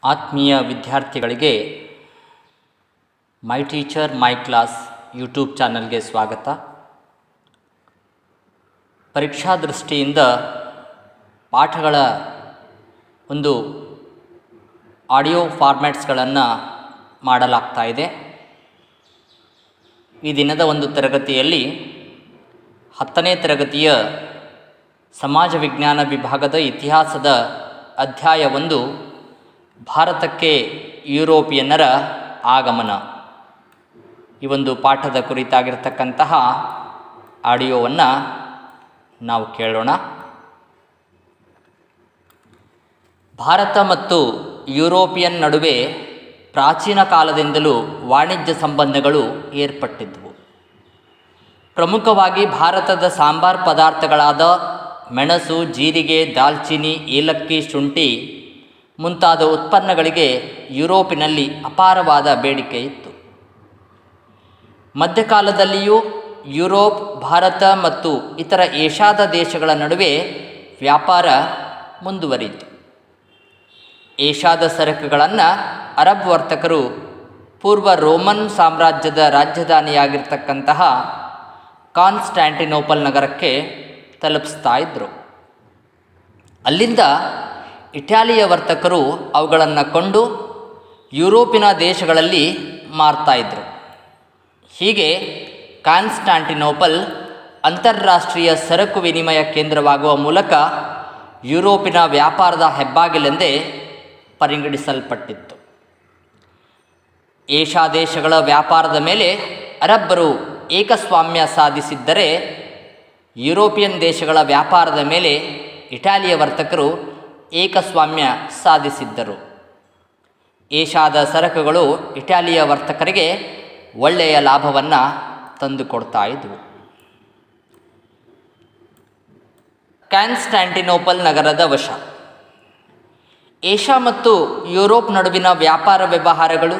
ಆತ್ಮೀಯ ವಿದ್ಯಾರ್ಥಿಗಳಿಗೆ my teacher my class YouTube ಚಾನಲ್ಗೆ ಸ್ವಾಗತ. ಪರೀಕ್ಷಾ ದೃಷ್ಟಿಯಿಂದ ಪಾಠಗಳ ಒಂದು ಆಡಿಯೋ ಫಾರ್ಮ್ಯಾಟ್ಸ್ಗಳನ್ನು ಮಾಡಲಾಗ್ತಾ ಇದೆ. ಈ ದಿನದ ಒಂದು ತರಗತಿಯಲ್ಲಿ 10ನೇ ತರಗತಿಯ ಸಮಾಜ ವಿಜ್ಞಾನ ವಿಭಾಗದ ಇತಿಹಾಸದ ಅಧ್ಯಾಯ 1 ಭಾರತಕ್ಕೆ ಯುರೋಪಿಯನ್ನರ ಆಗಮನ, ಈ ಒಂದು ಪಾಠದ ಕುರಿತಾಗಿರ್ತಕ್ಕಂತಹ ಆಡಿಯೋವನ್ನು ನಾವು ಕೇಳೋಣ. ಭಾರತ ಮತ್ತು ಯುರೋಪಿಯನ್ ನಡುವೆ ಪ್ರಾಚೀನ ಕಾಲದಿಂದಲೂ ವಾಣಿಜ್ಯ ಸಂಬಂಧಗಳು ಏರ್ಪಟ್ಟಿದ್ದವು. ಪ್ರಮುಖವಾಗಿ ಭಾರತದ ಸಾಂಬಾರ್ ಪದಾರ್ಥಗಳಾದ ಮೆಣಸು, ಜೀರಿಗೆ, ದಾಲ್ಚಿನ್ನಿ, ಏಲಕ್ಕಿ, ಶುಂಠಿ ಮುಂತಾದ ಉತ್ಪನ್ನಗಳಿಗೆ ಯುರೋಪಿನಲ್ಲಿ ಅಪಾರವಾದ ಬೇಡಿಕೆ ಇತ್ತು. ಮಧ್ಯಕಾಲದಲ್ಲಿಯೂ ಯುರೋಪ್, ಭಾರತ ಮತ್ತು ಇತರ ಏಷ್ಯಾದ ದೇಶಗಳ ನಡುವೆ ವ್ಯಾಪಾರ ಮುಂದುವರಿಯಿತು. ಏಷ್ಯಾದ ಸರಕುಗಳನ್ನು ಅರಬ್ ವರ್ತಕರು ಪೂರ್ವ ರೋಮನ್ ಸಾಮ್ರಾಜ್ಯದ ರಾಜಧಾನಿಯಾಗಿರ್ತಕ್ಕಂತಹ ಕಾನ್ಸ್ಟ್ಯಾಂಟಿನೋಪಲ್ ನಗರಕ್ಕೆ ತಲುಪಿಸ್ತಾ ಇದ್ದರು. ಅಲ್ಲಿಂದ ಇಟಾಲಿಯ ವರ್ತಕರು ಅವುಗಳನ್ನು ಕೊಂಡು ಯುರೋಪಿನ ದೇಶಗಳಲ್ಲಿ ಮಾರ್ತಾಯಿದ್ರು. ಹೀಗೆ ಕಾನ್ಸ್ಟ್ಯಾಂಟಿನೋಪಲ್ ಅಂತಾರಾಷ್ಟ್ರೀಯ ಸರಕು ವಿನಿಮಯ ಕೇಂದ್ರವಾಗುವ ಮೂಲಕ ಯುರೋಪಿನ ವ್ಯಾಪಾರದ ಹೆಬ್ಬಾಗಿಲೆಂದೇ ಪರಿಗಣಿಸಲ್ಪಟ್ಟಿತ್ತು. ಏಷ್ಯಾ ದೇಶಗಳ ವ್ಯಾಪಾರದ ಮೇಲೆ ಅರಬ್ಬರು ಏಕಸ್ವಾಮ್ಯ ಸಾಧಿಸಿದ್ದರೆ, ಯುರೋಪಿಯನ್ ದೇಶಗಳ ವ್ಯಾಪಾರದ ಮೇಲೆ ಇಟಾಲಿಯ ವರ್ತಕರು ಏಕಸ್ವಾಮ್ಯ ಸಾಧಿಸಿದ್ದರು. ಏಷ್ಯಾದ ಸರಕುಗಳು ಇಟಾಲಿಯ ವರ್ತಕರಿಗೆ ಒಳ್ಳೆಯ ಲಾಭವನ್ನು ತಂದುಕೊಡ್ತಾ ಇದ್ವು. ಕಾನ್ಸ್ಟ್ಯಾಂಟಿನೋಪಲ್ ನಗರದ ವಶ. ಏಷ್ಯಾ ಮತ್ತು ಯುರೋಪ್ ನಡುವಿನ ವ್ಯಾಪಾರ ವ್ಯವಹಾರಗಳು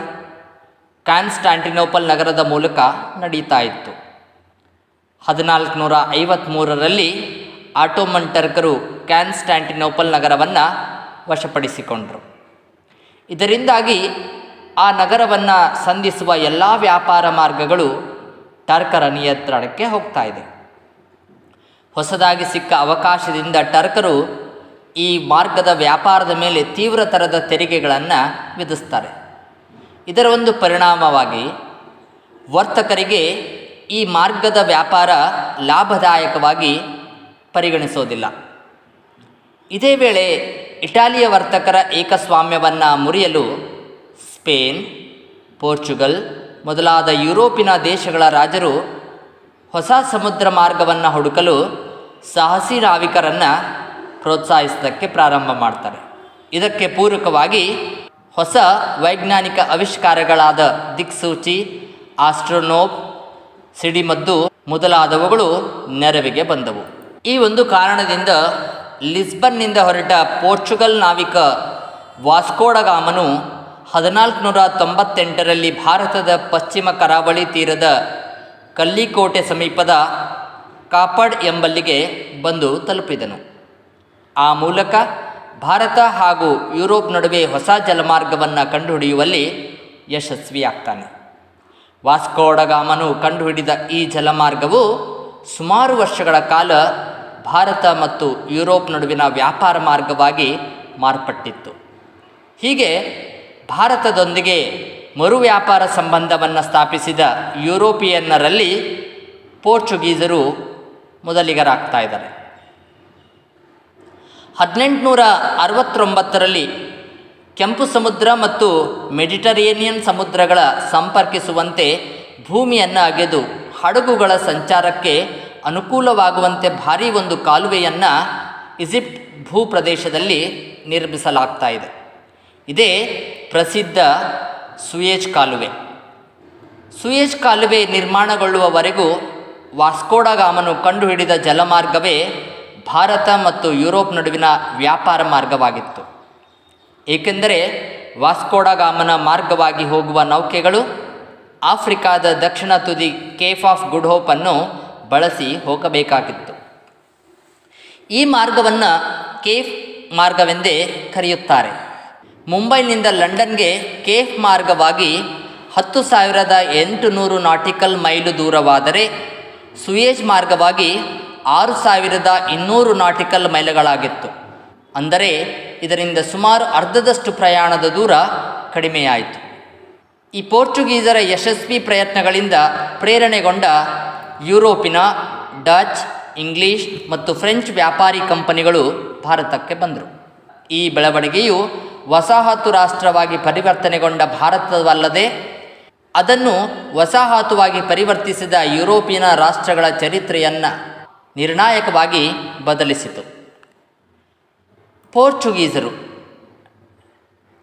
ಕಾನ್ಸ್ಟ್ಯಾಂಟಿನೋಪಲ್ ನಗರದ ಮೂಲಕ ನಡೀತಾ ಇತ್ತು. 1453ರಲ್ಲಿ ಆಟೋಮನ್ ಟರ್ಕರು ಕಾನ್ಸ್ಟ್ಯಾಂಟಿನೋಪಲ್ ನಗರವನ್ನು ವಶಪಡಿಸಿಕೊಂಡರು. ಇದರಿಂದಾಗಿ ಆ ನಗರವನ್ನು ಸಂಧಿಸುವ ಎಲ್ಲ ವ್ಯಾಪಾರ ಮಾರ್ಗಗಳು ಟರ್ಕರ ನಿಯಂತ್ರಣಕ್ಕೆ ಹೋಗ್ತಾ ಇದೆ. ಹೊಸದಾಗಿ ಸಿಕ್ಕ ಅವಕಾಶದಿಂದ ಟರ್ಕರು ಈ ಮಾರ್ಗದ ವ್ಯಾಪಾರದ ಮೇಲೆ ತೀವ್ರತರದ ತೆರಿಗೆಗಳನ್ನು ವಿಧಿಸ್ತಾರೆ. ಇದರ ಒಂದು ಪರಿಣಾಮವಾಗಿ ವರ್ತಕರಿಗೆ ಈ ಮಾರ್ಗದ ವ್ಯಾಪಾರ ಲಾಭದಾಯಕವಾಗಿ ಪರಿಗಣಿಸೋದಿಲ್ಲ. ಇದೇ ವೇಳೆ ಇಟಾಲಿಯ ವರ್ತಕರ ಏಕಸ್ವಾಮ್ಯವನ್ನು ಮುರಿಯಲು ಸ್ಪೇನ್, ಪೋರ್ಚುಗಲ್ ಮೊದಲಾದ ಯುರೋಪಿನ ದೇಶಗಳ ರಾಜರು ಹೊಸ ಸಮುದ್ರ ಮಾರ್ಗವನ್ನು ಹುಡುಕಲು ಸಾಹಸಿ ನಾವಿಕರನ್ನು ಪ್ರೋತ್ಸಾಹಿಸೋದಕ್ಕೆ ಪ್ರಾರಂಭ ಮಾಡ್ತಾರೆ. ಇದಕ್ಕೆ ಪೂರಕವಾಗಿ ಹೊಸ ವೈಜ್ಞಾನಿಕ ಆವಿಷ್ಕಾರಗಳಾದ ದಿಕ್ಸೂಚಿ, ಆಸ್ಟ್ರೋನೋಬ್, ಸಿಡಿಮದ್ದು ಮೊದಲಾದವುಗಳು ನೆರವಿಗೆ ಬಂದವು. ಈ ಒಂದು ಕಾರಣದಿಂದ ಲಿಸ್ಬನ್ನಿಂದ ಹೊರಟ ಪೋರ್ಚುಗಲ್ ನಾವಿಕ ವಾಸ್ಕೋಡಗಾಮನು 1498ರಲ್ಲಿ ಭಾರತದ ಪಶ್ಚಿಮ ಕರಾವಳಿ ತೀರದ ಕಲ್ಲಿಕೋಟೆ ಸಮೀಪದ ಕಾಪಡ್ ಎಂಬಲ್ಲಿಗೆ ಬಂದು ತಲುಪಿದನು. ಆ ಮೂಲಕ ಭಾರತ ಹಾಗೂ ಯುರೋಪ್ ನಡುವೆ ಹೊಸ ಜಲಮಾರ್ಗವನ್ನು ಕಂಡುಹಿಡಿಯುವಲ್ಲಿ ಯಶಸ್ವಿಯಾಗ್ತಾನೆ. ವಾಸ್ಕೋಡಗಾಮನು ಕಂಡುಹಿಡಿದ ಈ ಜಲಮಾರ್ಗವು ಸುಮಾರು ವರ್ಷಗಳ ಕಾಲ ಭಾರತ ಮತ್ತು ಯುರೋಪ್ ನಡುವಿನ ವ್ಯಾಪಾರ ಮಾರ್ಗವಾಗಿ ಮಾರ್ಪಟ್ಟಿತ್ತು. ಹೀಗೆ ಭಾರತದೊಂದಿಗೆ ಮರು ವ್ಯಾಪಾರ ಸಂಬಂಧವನ್ನು ಸ್ಥಾಪಿಸಿದ ಯುರೋಪಿಯನ್ನರಲ್ಲಿ ಪೋರ್ಚುಗೀಸರು ಮೊದಲಿಗರಾಗ್ತಾ ಇದ್ದಾರೆ. 1869ರಲ್ಲಿ ಕೆಂಪು ಸಮುದ್ರ ಮತ್ತು ಮೆಡಿಟರೇನಿಯನ್ ಸಮುದ್ರಗಳ ಸಂಪರ್ಕಿಸುವಂತೆ ಭೂಮಿಯನ್ನು ಅಗೆದು ಹಡಗುಗಳ ಸಂಚಾರಕ್ಕೆ ಅನುಕೂಲವಾಗುವಂತೆ ಭಾರೀ ಒಂದು ಕಾಲುವೆಯನ್ನು ಈಜಿಪ್ಟ್ ಭೂಪ್ರದೇಶದಲ್ಲಿ ನಿರ್ಮಿಸಲಾಗ್ತಾ ಇದೆ. ಇದೇ ಪ್ರಸಿದ್ಧ ಸೂಯೆಜ್ ಕಾಲುವೆ. ಸೂಯೆಜ್ ಕಾಲುವೆ ನಿರ್ಮಾಣಗೊಳ್ಳುವವರೆಗೂ ವಾಸ್ಕೋಡಗಾಮನು ಕಂಡುಹಿಡಿದ ಜಲಮಾರ್ಗವೇ ಭಾರತ ಮತ್ತು ಯುರೋಪ್ ನಡುವಿನ ವ್ಯಾಪಾರ ಮಾರ್ಗವಾಗಿತ್ತು. ಏಕೆಂದರೆ ವಾಸ್ಕೋಡಗಾಮನ ಮಾರ್ಗವಾಗಿ ಹೋಗುವ ನೌಕೆಗಳು ಆಫ್ರಿಕಾದ ದಕ್ಷಿಣ ತುದಿ ಕೇಪ್ ಆಫ್ ಗುಡ್ ಹೋಪನ್ನು ಬಳಸಿ ಹೋಗಬೇಕಾಗಿತ್ತು. ಈ ಮಾರ್ಗವನ್ನು ಕೇಪ್ ಮಾರ್ಗವೆಂದೇ ಕರೆಯುತ್ತಾರೆ. ಮುಂಬೈನಿಂದ ಲಂಡನ್ಗೆ ಕೇಫ್ ಮಾರ್ಗವಾಗಿ 10,800 ನಾಟಿಕಲ್ ಮೈಲು ದೂರವಾದರೆ ಸುಯೇಜ್ ಮಾರ್ಗವಾಗಿ 6,200 ನಾಟಿಕಲ್ ಮೈಲುಗಳಾಗಿತ್ತು. ಅಂದರೆ ಇದರಿಂದ ಸುಮಾರು ಅರ್ಧದಷ್ಟು ಪ್ರಯಾಣದ ದೂರ ಕಡಿಮೆಯಾಯಿತು. ಈ ಪೋರ್ಚುಗೀಸರ ಯಶಸ್ವಿ ಪ್ರಯತ್ನಗಳಿಂದ ಪ್ರೇರಣೆಗೊಂಡ ಯುರೋಪಿನ ಡಚ್, ಇಂಗ್ಲಿಷ್ ಮತ್ತು ಫ್ರೆಂಚ್ ವ್ಯಾಪಾರಿ ಕಂಪನಿಗಳು ಭಾರತಕ್ಕೆ ಬಂದರು. ಈ ಬೆಳವಣಿಗೆಯು ವಸಾಹತು ರಾಷ್ಟ್ರವಾಗಿ ಪರಿವರ್ತನೆಗೊಂಡ ಭಾರತವಲ್ಲದೆ ಅದನ್ನು ವಸಾಹತುವಾಗಿ ಪರಿವರ್ತಿಸಿದ ಯುರೋಪಿಯನ್ ರಾಷ್ಟ್ರಗಳ ಚರಿತ್ರೆಯನ್ನು ನಿರ್ಣಾಯಕವಾಗಿ ಬದಲಿಸಿತು. ಪೋರ್ಚುಗೀಸರು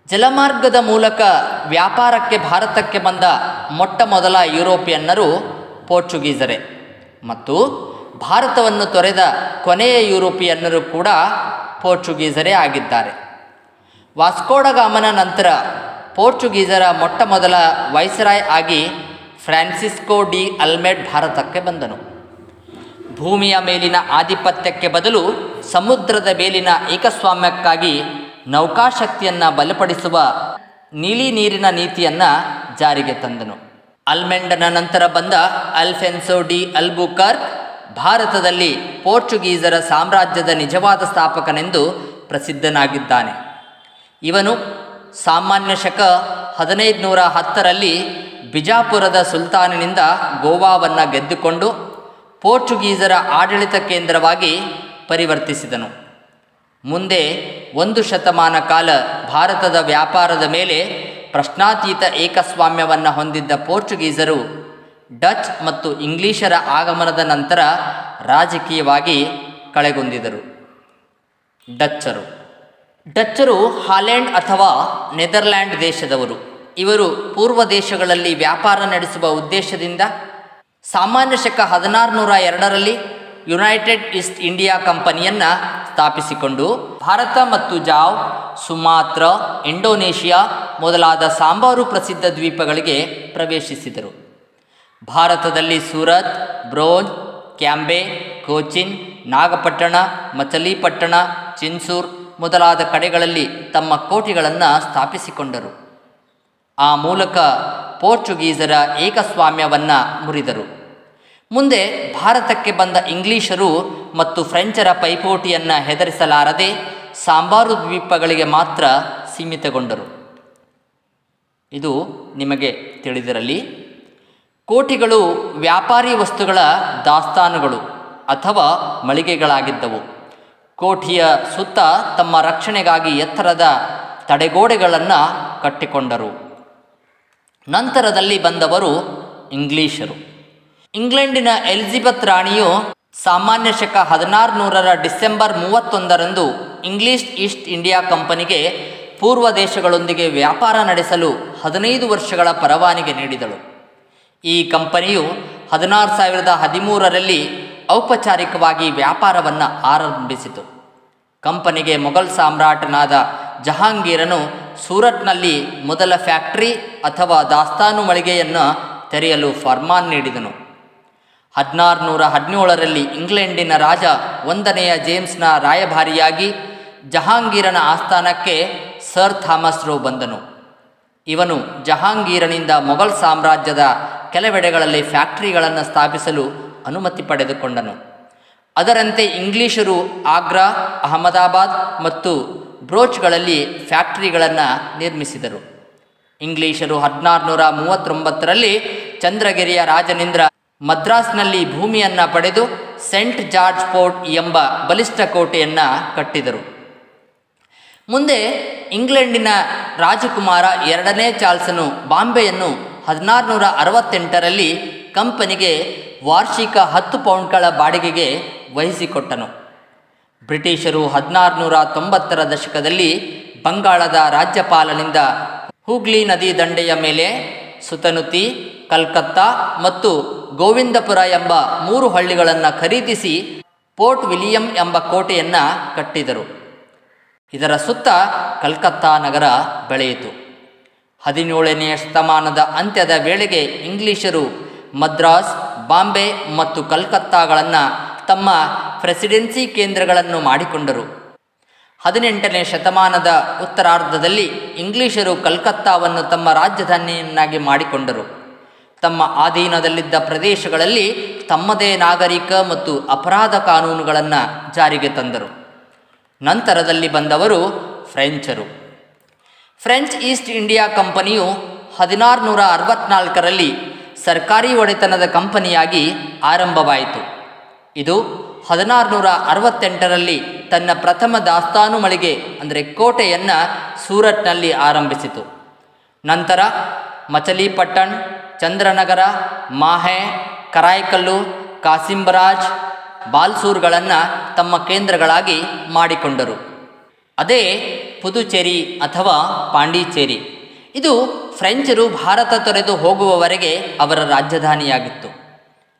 ಜಲಮಾರ್ಗದ ಮೂಲಕ ವ್ಯಾಪಾರಕ್ಕೆ ಭಾರತಕ್ಕೆ ಬಂದ ಮೊಟ್ಟ ಮೊದಲ ಯುರೋಪಿಯನ್ನರು ಪೋರ್ಚುಗೀಸರೇ ಮತ್ತು ಭಾರತವನ್ನು ತೊರೆದ ಕೊನೆಯ ಯುರೋಪಿಯನ್ನರು ಕೂಡ ಪೋರ್ಚುಗೀಸರೇ ಆಗಿದ್ದಾರೆ. ವಾಸ್ಕೋಡಗಾಮನ ನಂತರ ಪೋರ್ಚುಗೀಸರ ಮೊಟ್ಟ ಮೊದಲ ವೈಸರಾಯ್ ಆಗಿ ಫ್ರಾನ್ಸಿಸ್ಕೋ ಡಿ ಅಲ್ಮೆಡ್ ಭಾರತಕ್ಕೆ ಬಂದನು. ಭೂಮಿಯ ಮೇಲಿನ ಆಧಿಪತ್ಯಕ್ಕೆ ಬದಲು ಸಮುದ್ರದ ಮೇಲಿನ ಏಕಸ್ವಾಮ್ಯಕ್ಕಾಗಿ ನೌಕಾಶಕ್ತಿಯನ್ನು ಬಲಪಡಿಸುವ ನೀಲಿ ನೀರಿನ ನೀತಿಯನ್ನು ಜಾರಿಗೆ ತಂದನು. ಅಲ್ಮೆಂಡನ ನಂತರ ಬಂದ ಅಲ್ಫೆನ್ಸೋ ಡಿ ಅಲ್ಬುಕರ್ಕ್ ಭಾರತದಲ್ಲಿ ಪೋರ್ಚುಗೀಸರ ಸಾಮ್ರಾಜ್ಯದ ನಿಜವಾದ ಸ್ಥಾಪಕನೆಂದು ಪ್ರಸಿದ್ಧನಾಗಿದ್ದಾನೆ. ಇವನು ಸಾಮಾನ್ಯ ಶಕ 1510ರಲ್ಲಿ ಬಿಜಾಪುರದ ಸುಲ್ತಾನನಿಂದ ಗೋವಾವನ್ನು ಗೆದ್ದುಕೊಂಡು ಪೋರ್ಚುಗೀಸರ ಆಡಳಿತ ಕೇಂದ್ರವಾಗಿ ಪರಿವರ್ತಿಸಿದನು. ಮುಂದೆ 1 ಶತಮಾನ ಕಾಲ ಭಾರತದ ವ್ಯಾಪಾರದ ಮೇಲೆ ಪ್ರಶ್ನಾತೀತ ಏಕಸ್ವಾಮ್ಯವನ್ನು ಹೊಂದಿದ್ದ ಪೋರ್ಚುಗೀಸರು ಡಚ್ ಮತ್ತು ಇಂಗ್ಲಿಷರ ಆಗಮನದ ನಂತರ ರಾಜಕೀಯವಾಗಿ ಕಳೆಗುಂದಿದರು. ಡಚ್ಚರು ಹಾಲೆಂಡ್ ಅಥವಾ ನೆದರ್ಲ್ಯಾಂಡ್ ದೇಶದವರು. ಇವರು ಪೂರ್ವ ದೇಶಗಳಲ್ಲಿ ವ್ಯಾಪಾರ ನಡೆಸುವ ಉದ್ದೇಶದಿಂದ ಸಾಮಾನ್ಯ ಶಕ 1602ರಲ್ಲಿ ಯುನೈಟೆಡ್ ಈಸ್ಟ್ ಇಂಡಿಯಾ ಕಂಪನಿಯನ್ನು ಸ್ಥಾಪಿಸಿಕೊಂಡು ಭಾರತ ಮತ್ತು ಜಾವ್, ಸುಮಾತ್ರ, ಇಂಡೋನೇಷಿಯಾ ಮೊದಲಾದ ಸಾಂಬಾರು ಪ್ರಸಿದ್ಧ ದ್ವೀಪಗಳಿಗೆ ಪ್ರವೇಶಿಸಿದರು. ಭಾರತದಲ್ಲಿ ಸೂರತ್, ಬ್ರೋಂಜ್, ಕ್ಯಾಂಬೆ, ಕೋಚಿನ್, ನಾಗಪಟ್ಟಣ, ಮಚಲಿಪಟ್ಟಣ, ಚಿನ್ಸೂರ್ ಮೊದಲಾದ ಕಡೆಗಳಲ್ಲಿ ತಮ್ಮ ಕೋಟೆಗಳನ್ನು ಸ್ಥಾಪಿಸಿಕೊಂಡರು. ಆ ಮೂಲಕ ಪೋರ್ಚುಗೀಸರ ಏಕಸ್ವಾಮ್ಯವನ್ನು ಮುರಿದರು. ಮುಂದೆ ಭಾರತಕ್ಕೆ ಬಂದ ಇಂಗ್ಲಿಷರು ಮತ್ತು ಫ್ರೆಂಚರ ಪೈಪೋಟಿಯನ್ನು ಹೆದರಿಸಲಾರದೆ ಸಾಂಬಾರು ದ್ವೀಪಗಳಿಗೆ ಮಾತ್ರ ಸೀಮಿತಗೊಂಡರು. ಇದು ನಿಮಗೆ ತಿಳಿದಿರಲಿ. ಕೋಟೆಗಳು ವ್ಯಾಪಾರಿ ವಸ್ತುಗಳ ದಾಸ್ತಾನುಗಳು ಅಥವಾ ಮಳಿಗೆಗಳಾಗಿದ್ದವು. ಕೋಟೆಯ ಸುತ್ತ ತಮ್ಮ ರಕ್ಷಣೆಗಾಗಿ ಎತ್ತರದ ತಡೆಗೋಡೆಗಳನ್ನು ಕಟ್ಟಿಕೊಂಡರು. ನಂತರದಲ್ಲಿ ಬಂದವರು ಇಂಗ್ಲಿಷರು. ಇಂಗ್ಲೆಂಡಿನ ಎಲಿಜಬೆತ್ ರಾಣಿಯು ಸಾಮಾನ್ಯ ಶಕ 1600ರ ಡಿಸೆಂಬರ್ 31ರಂದು ಇಂಗ್ಲಿಷ್ ಈಸ್ಟ್ ಇಂಡಿಯಾ ಕಂಪನಿಗೆ ಪೂರ್ವ ದೇಶಗಳೊಂದಿಗೆ ವ್ಯಾಪಾರ ನಡೆಸಲು 15 ವರ್ಷಗಳ ಪರವಾನಗಿ ನೀಡಿದಳು. ಈ ಕಂಪನಿಯು 1613ರಲ್ಲಿ ಔಪಚಾರಿಕವಾಗಿ ವ್ಯಾಪಾರವನ್ನು ಆರಂಭಿಸಿತು. ಕಂಪನಿಗೆ ಮೊಘಲ್ ಸಾಮ್ರಾಟನಾದ ಜಹಾಂಗೀರನು ಸೂರತ್ನಲ್ಲಿ ಮೊದಲ ಫ್ಯಾಕ್ಟರಿ ಅಥವಾ ದಾಸ್ತಾನು ಮಳಿಗೆಯನ್ನು ತೆರೆಯಲು ಫರ್ಮಾನ್ ನೀಡಿದನು. 1617ರಲ್ಲಿ ಇಂಗ್ಲೆಂಡಿನ ರಾಜ 1ನೆಯ ಜೇಮ್ಸ್ನ ರಾಯಭಾರಿಯಾಗಿ ಜಹಾಂಗೀರನ ಆಸ್ಥಾನಕ್ಕೆ ಸರ್ ಥಾಮಸ್ ರೋ ಬಂದನು. ಇವನು ಜಹಾಂಗೀರನಿಂದ ಮೊಘಲ್ ಸಾಮ್ರಾಜ್ಯದ ಕೆಲವೆಡೆಗಳಲ್ಲಿ ಫ್ಯಾಕ್ಟರಿಗಳನ್ನು ಸ್ಥಾಪಿಸಲು ಅನುಮತಿ ಪಡೆದುಕೊಂಡನು. ಅದರಂತೆ ಇಂಗ್ಲಿಷರು ಆಗ್ರಾ, ಅಹಮದಾಬಾದ್ ಮತ್ತು ಬ್ರೋಚ್ಗಳಲ್ಲಿ ಫ್ಯಾಕ್ಟರಿಗಳನ್ನು ನಿರ್ಮಿಸಿದರು. ಇಂಗ್ಲಿಷರು 1639ರಲ್ಲಿ ಚಂದ್ರಗಿರಿಯ ರಾಜನಿಂದ ಮದ್ರಾಸ್ನಲ್ಲಿ ಭೂಮಿಯನ್ನು ಪಡೆದು ಸೆಂಟ್ ಜಾರ್ಜ್ ಫೋರ್ಟ್ ಎಂಬ ಬಲಿಷ್ಠ ಕೋಟೆಯನ್ನು ಕಟ್ಟಿದರು. ಮುಂದೆ ಇಂಗ್ಲೆಂಡಿನ ರಾಜಕುಮಾರ 2ನೇ ಚಾರ್ಲ್ಸನು ಬಾಂಬೆಯನ್ನು 1668ರಲ್ಲಿ ಕಂಪನಿಗೆ ವಾರ್ಷಿಕ 10 ಪೌಂಡ್ಗಳ ಬಾಡಿಗೆಗೆ ವಹಿಸಿಕೊಟ್ಟನು. ಬ್ರಿಟಿಷರು 1690ರ ದಶಕದಲ್ಲಿ ಬಂಗಾಳದ ರಾಜ್ಯಪಾಲನಿಂದ ಹೂಗ್ಲಿ ನದಿ ದಂಡೆಯ ಮೇಲೆ ಸುತನುತಿ, ಕಲ್ಕತ್ತಾ ಮತ್ತು ಗೋವಿಂದಪುರ ಎಂಬ 3 ಹಳ್ಳಿಗಳನ್ನು ಖರೀದಿಸಿ ಪೋರ್ಟ್ ವಿಲಿಯಂ ಎಂಬ ಕೋಟೆಯನ್ನು ಕಟ್ಟಿದರು. ಇದರ ಸುತ್ತ ಕಲ್ಕತ್ತಾ ನಗರ ಬೆಳೆಯಿತು. 17ನೇ ಶತಮಾನದ ಅಂತ್ಯದ ವೇಳೆಗೆ ಇಂಗ್ಲಿಷರು ಮದ್ರಾಸ್, ಬಾಂಬೆ ಮತ್ತು ಕಲ್ಕತ್ತಾಗಳನ್ನು ತಮ್ಮ ಪ್ರೆಸಿಡೆನ್ಸಿ ಕೇಂದ್ರಗಳನ್ನು ಮಾಡಿಕೊಂಡರು. 18ನೇ ಶತಮಾನದ ಉತ್ತರಾರ್ಧದಲ್ಲಿ ಇಂಗ್ಲಿಷರು ಕಲ್ಕತ್ತಾವನ್ನು ತಮ್ಮ ರಾಜಧಾನಿಯನ್ನಾಗಿ ಮಾಡಿಕೊಂಡರು. ತಮ್ಮ ಅಧೀನದಲ್ಲಿದ್ದ ಪ್ರದೇಶಗಳಲ್ಲಿ ತಮ್ಮದೇ ನಾಗರಿಕ ಮತ್ತು ಅಪರಾಧ ಕಾನೂನುಗಳನ್ನು ಜಾರಿಗೆ ತಂದರು. ನಂತರದಲ್ಲಿ ಬಂದವರು ಫ್ರೆಂಚರು. ಫ್ರೆಂಚ್ ಈಸ್ಟ್ ಇಂಡಿಯಾ ಕಂಪನಿಯು 1664ರಲ್ಲಿ ಸರ್ಕಾರಿ ಒಡೆತನದ ಕಂಪನಿಯಾಗಿ ಆರಂಭವಾಯಿತು. ಇದು 1668ರಲ್ಲಿ ತನ್ನ ಪ್ರಥಮ ದಾಸ್ತಾನು ಮಳಿಗೆ ಅಂದರೆ ಕೋಟೆಯನ್ನು ಸೂರತ್ನಲ್ಲಿ ಆರಂಭಿಸಿತು. ನಂತರ ಮಚಲಿಪಟ್ಟಣ್, ಚಂದ್ರನಗರ, ಮಾಹೆ, ಕರಾಯ್ಕಲ್ಲು, ಕಾಸಿಂಬರಾಜ್, ಬಾಲ್ಸೂರ್ಗಳನ್ನು ತಮ್ಮ ಕೇಂದ್ರಗಳಾಗಿ ಮಾಡಿಕೊಂಡರು. ಅದೇ ಪುದುಚೇರಿ ಅಥವಾ ಪಾಂಡಿಚೇರಿ. ಇದು ಫ್ರೆಂಚರು ಭಾರತ ತೊರೆದು ಹೋಗುವವರೆಗೆ ಅವರ ರಾಜಧಾನಿಯಾಗಿತ್ತು.